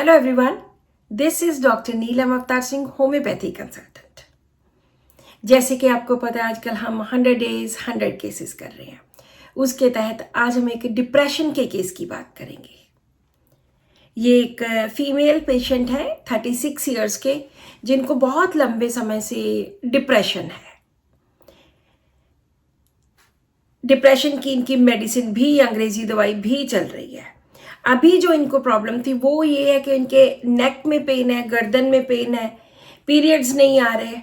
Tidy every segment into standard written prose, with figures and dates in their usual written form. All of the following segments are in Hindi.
Hello everyone, this is doctor Neelam Avtar Singh, homeopathy consultant. जैसे कि आपको पता है आजकल हम 100 डेज 100 केसेस कर रहे हैं। उसके तहत आज हम एक डिप्रेशन के केस की बात करेंगे। ये एक फीमेल पेशेंट है 36 इयर्स के, जिनको बहुत लंबे समय से डिप्रेशन है। डिप्रेशन की इनकी मेडिसिन भी, अंग्रेजी दवाई भी चल रही है। अभी जो इनको प्रॉब्लम थी वो ये है कि इनके नेक में पेन है, गर्दन में पेन है, पीरियड्स नहीं आ रहे,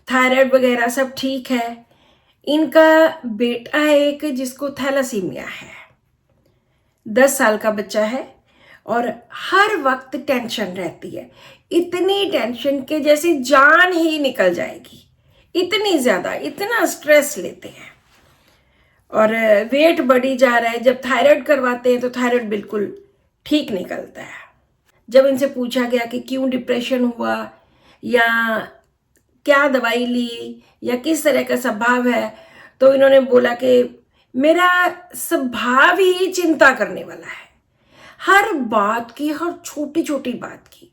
थायराइड वगैरह सब ठीक है। इनका बेटा है एक, जिसको थैलासीमिया है, 10 साल का बच्चा है और हर वक्त टेंशन रहती है। इतनी टेंशन के जैसे जान ही निकल जाएगी, इतनी ज़्यादा, इतना स्ट्रेस लेते हैं और वेट बढ़ी जा रहा है। जब थायराइड करवाते हैं तो थायराइड बिल्कुल ठीक निकलता है। जब इनसे पूछा गया कि क्यों डिप्रेशन हुआ या क्या दवाई ली या किस तरह का स्वभाव है, तो इन्होंने बोला कि मेरा स्वभाव ही चिंता करने वाला है। हर बात की, हर छोटी छोटी बात की,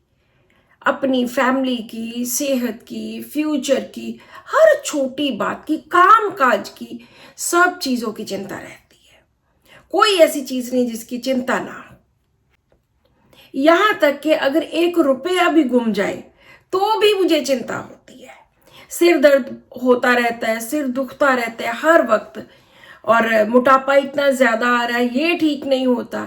अपनी फैमिली की, सेहत की, फ्यूचर की, हर छोटी बात की, काम काज की, सब चीज़ों की चिंता रहती है। कोई ऐसी चीज़ नहीं जिसकी चिंता ना हो। यहाँ तक कि अगर 1 रुपया भी गुम जाए तो भी मुझे चिंता होती है। सिर दर्द होता रहता है, सिर दुखता रहता है हर वक्त, और मोटापा इतना ज़्यादा आ रहा है, ये ठीक नहीं होता।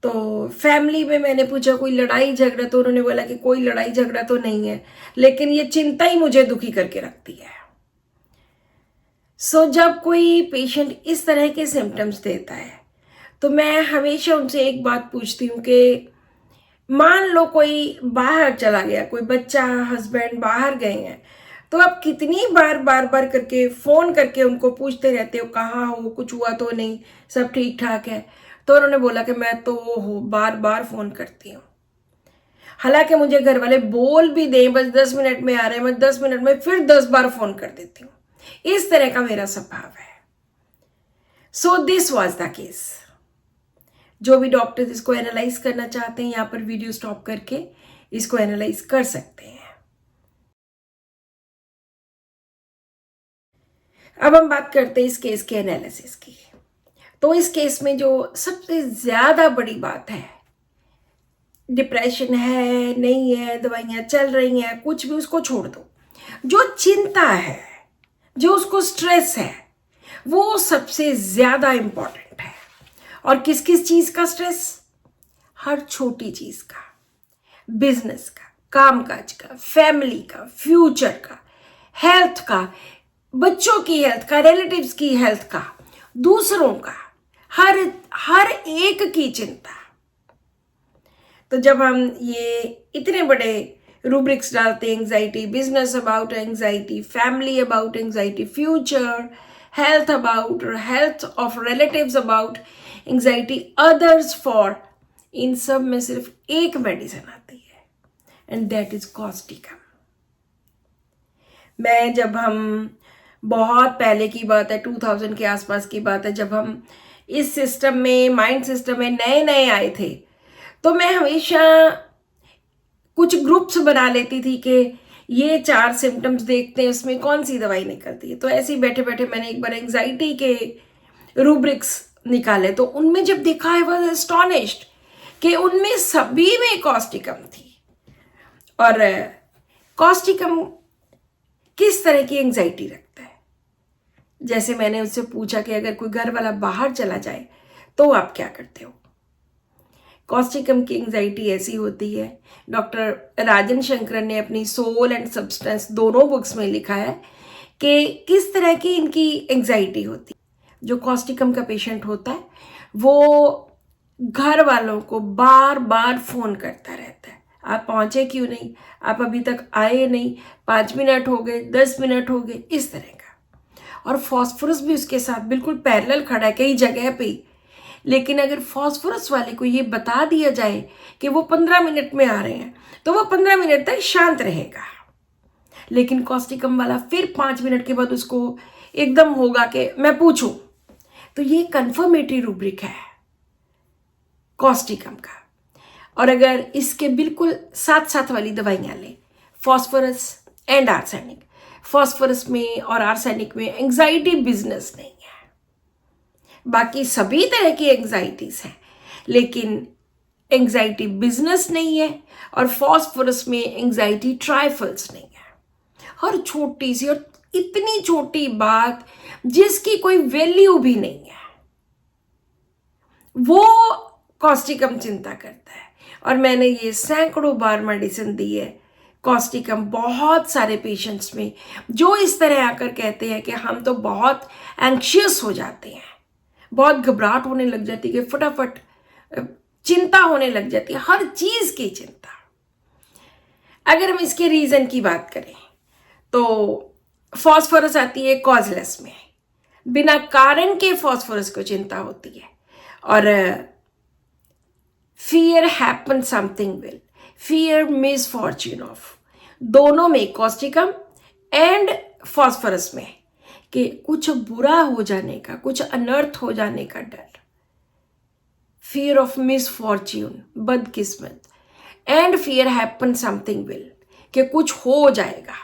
तो फैमिली में मैंने पूछा कोई लड़ाई झगड़ा, तो उन्होंने बोला कि कोई लड़ाई झगड़ा तो नहीं है, लेकिन ये चिंता ही मुझे दुखी करके रखती है। जब कोई पेशेंट इस तरह के सिम्टम्स देता है तो मैं हमेशा उनसे एक बात पूछती हूँ कि मान लो कोई बाहर चला गया, कोई बच्चा, हस्बैंड बाहर गए हैं, तो आप कितनी बार बार करके फ़ोन करके उनको पूछते रहते हो कहाँ हो, कुछ हुआ तो नहीं, सब ठीक ठाक है। तो उन्होंने बोला कि मैं तो बार बार फ़ोन करती हूँ, हालांकि मुझे घर वाले बोल भी दें बस 10 मिनट में आ रहे हैं, मैं 10 मिनट में फिर 10 बार फ़ोन कर देती हूँ। इस तरह का मेरा स्वभाव है। So this was the case. जो भी डॉक्टर्स इसको एनालाइज करना चाहते हैं, यहाँ पर वीडियो स्टॉप करके इसको एनालाइज कर सकते हैं। अब हम बात करते हैं इस केस के एनालिसिस की। तो इस केस में जो सबसे ज़्यादा बड़ी बात है, डिप्रेशन है नहीं है, दवाइयाँ चल रही हैं, कुछ भी उसको छोड़ दो, जो चिंता है, जो उसको स्ट्रेस है, वो सबसे ज़्यादा इम्पॉर्टेंट है। और किस किस चीज़ का स्ट्रेस? हर छोटी चीज़ का, बिजनेस का, कामकाज का, फैमिली का, फ्यूचर का, हेल्थ का, बच्चों की हेल्थ का, रिलेटिव्स की हेल्थ का, दूसरों का, हर एक की चिंता। तो जब हम ये इतने बड़े रूब्रिक्स डालते हैं, anxiety, business about anxiety, family about anxiety, future, health about, health of relatives about anxiety, others for, इन सब में सिर्फ एक मेडिसिन आती है एंड दैट इज कॉस्टिकम। जब हम बहुत पहले की बात है, 2000 के आसपास की बात है, जब हम इस सिस्टम में, माइंड सिस्टम में नए नए आए थे, तो मैं हमेशा कुछ ग्रुप्स बना लेती थी कि ये 4 सिम्टम्स देखते हैं, उसमें कौन सी दवाई निकलती है। तो ऐसे ही बैठे बैठे मैंने एक बार एंग्जाइटी के रूब्रिक्स निकाले, तो उनमें जब देखा आई वाज एस्टोनिश्ड कि उनमें सभी में कॉस्टिकम थी। और कॉस्टिकम किस तरह की एंग्जाइटी रखता है? जैसे मैंने उससे पूछा कि अगर कोई घर वाला बाहर चला जाए तो आप क्या करते हो? कॉस्टिकम की एंग्जाइटी ऐसी होती है, डॉक्टर राजन शंकरन ने अपनी सोल एंड सब्सटेंस दोनों बुक्स में लिखा है कि किस तरह की इनकी एंग्जाइटी होती है। जो कॉस्टिकम का पेशेंट होता है वो घर वालों को बार बार फ़ोन करता रहता है, आप पहुँचे क्यों नहीं, आप अभी तक आए नहीं, 5 मिनट हो गए, 10 मिनट हो गए, इस तरह का। और फॉस्फोरस भी उसके साथ बिल्कुल पैरेलल खड़ा है कई जगह पे ही। लेकिन अगर फॉस्फोरस वाले को ये बता दिया जाए कि वो 15 मिनट में आ रहे हैं तो वो 15 मिनट तक शांत रहेगा, लेकिन कॉस्टिकम वाला फिर 5 मिनट के बाद उसको एकदम होगा कि मैं पूछूं। तो ये कन्फर्मेटरी रूब्रिक है कॉस्टिकम का। और अगर इसके बिल्कुल साथ साथ वाली दवाइयाँ लें, फॉस्फोरस एंड आर्सेनिक, फॉस्फोरस में और आर्सेनिक में एंग्जाइटी बिजनेस नहीं है, बाकी सभी तरह की एंग्जाइटीज हैं, लेकिन एंग्जाइटी बिजनेस नहीं है, और फॉस्फोरस में एंग्जाइटी ट्राइफल्स नहीं है। हर छोटी सी और इतनी छोटी बात जिसकी कोई वैल्यू भी नहीं है, वो कॉस्टिकम चिंता करता है। और मैंने ये सैकड़ों बार मेडिसिन दी है कॉस्टिकम बहुत सारे पेशेंट्स में, जो इस तरह आकर कहते हैं कि हम तो बहुत एंग्शियस हो जाते हैं, बहुत घबराहट होने लग जाती है, कि फटाफट चिंता होने लग जाती है, हर चीज की चिंता। अगर हम इसके रीजन की बात करें तो फॉस्फोरस आती है कॉजलेस में, बिना कारण के फॉस्फोरस को चिंता होती है, और fear happen something will, fear misfortune of, दोनों में कॉस्टिकम एंड फॉस्फोरस में कि कुछ बुरा हो जाने का, कुछ अनर्थ हो जाने का डर, फियर ऑफ मिसफॉर्च्यून, बदकिस्मत, and fear happen something will, कि कुछ हो जाएगा।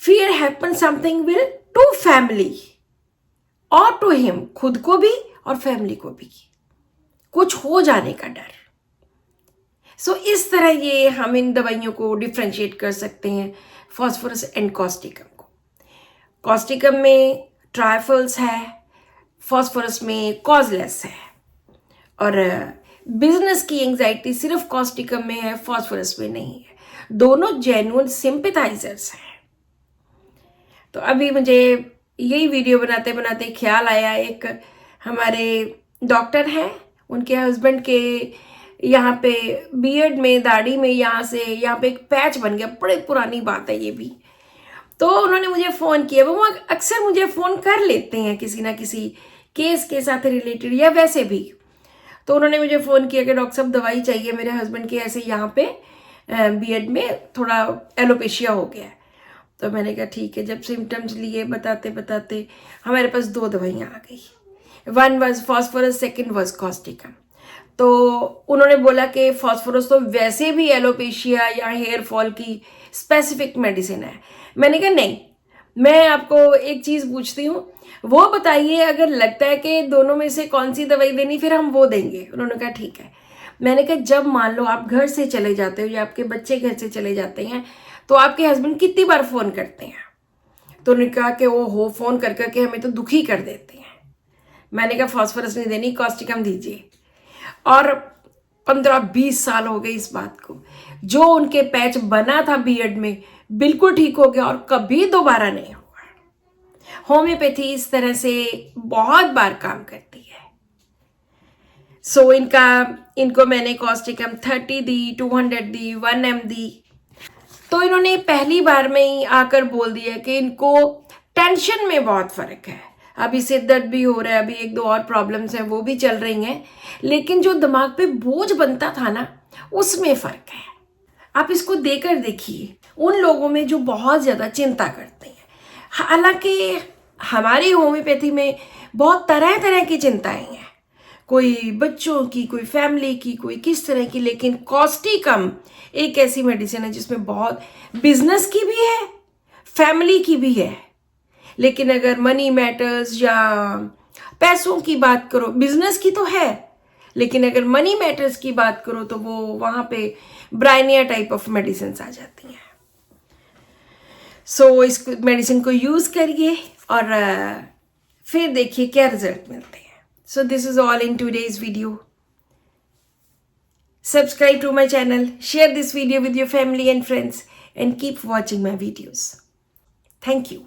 Fear happen something will to family और टू हिम, खुद को भी और फैमिली को भी, कुछ हो जाने का डर। सो इस तरह ये हम इन दवाइयों को डिफ्रेंशिएट कर सकते हैं, फॉस्फोरस एंड कॉस्टिकम को। कॉस्टिकम में ट्राइफल्स है, फॉस्फोरस में कॉजलेस है, और बिजनेस की एंजाइटी सिर्फ कॉस्टिकम में है, फॉस्फोरस में नहीं है। दोनों जेन्युइन सिंपैथाइजर्स हैं। तो अभी मुझे यही वीडियो बनाते बनाते ख्याल आया, एक हमारे डॉक्टर हैं, उनके हस्बैंड के यहाँ पे बियर्ड में, दाढ़ी में, यहाँ से यहाँ पे एक पैच बन गया, बड़ी पुरानी बात है ये भी। तो उन्होंने मुझे फ़ोन किया, वो अक्सर मुझे फ़ोन कर लेते हैं किसी ना किसी केस के साथ रिलेटेड या वैसे भी। तो उन्होंने मुझे फ़ोन किया कि डॉक्टर साहब दवाई चाहिए, मेरे हस्बैंड के ऐसे यहाँ पे बियर्ड में थोड़ा एलोपेशिया हो गया है। तो मैंने कहा ठीक है। जब सिम्टम्स लिए बताते बताते हमारे पास 2 दवाइयाँ आ गई, one was phosphorus, second was Causticum. तो उन्होंने बोला कि फॉस्फोरस तो वैसे भी एलोपेशिया या हेयर फॉल की स्पेसिफिक मेडिसिन है। मैंने कहा नहीं, मैं आपको एक चीज़ पूछती हूँ, वो बताइए अगर लगता है कि दोनों में से कौन सी दवाई देनी, फिर हम वो देंगे। उन्होंने कहा ठीक है। मैंने कहा जब मान लो आप घर से चले जाते हो या आपके बच्चे घर से चले जाते हैं, तो आपके हस्बैंड कितनी बार फ़ोन करते हैं? तो उन्होंने कहा कि वो हो फ़ोन कर करके हमें तो दुखी कर देते हैं। मैंने कहा फॉस्फोरस नहीं देनी, कॉस्टिकम दीजिए। और 15-20 साल हो गए इस बात को। जो उनके पैच बना था बियर्ड में बिल्कुल ठीक हो गया और कभी दोबारा नहीं हुआ। होम्योपैथी इस तरह से बहुत बार काम करती है। सो इनको मैंने कॉस्टिकम 30 दी, 200 दी, 1 mg दी। तो इन्होंने पहली बार में ही आकर बोल दिया कि इनको टेंशन में बहुत फर्क है। अभी सिर दर्द भी हो रहा है, अभी 1-2 और प्रॉब्लम्स हैं वो भी चल रही हैं, लेकिन जो दिमाग पे बोझ बनता था ना, उसमें फर्क है। आप इसको देकर देखिए उन लोगों में जो बहुत ज़्यादा चिंता करते हैं। हालांकि हमारी होम्योपैथी में बहुत तरह तरह की चिंताएं हैं, कोई बच्चों की, कोई फैमिली की, कोई किस तरह की, लेकिन कॉस्टिकम एक ऐसी मेडिसिन है जिसमें बहुत बिजनेस की भी है, फैमिली की भी है। लेकिन अगर मनी मैटर्स या पैसों की बात करो, बिजनेस की तो है, लेकिन अगर मनी मैटर्स की बात करो तो वो वहाँ पे ब्राइनिया टाइप ऑफ मेडिसिन आ जाती हैं। सो इस मेडिसिन को यूज़ करिए और फिर देखिए क्या रिजल्ट मिलते हैं। So this is all in today's video. Subscribe to my channel, share this video with your family and friends, and keep watching my videos. Thank you.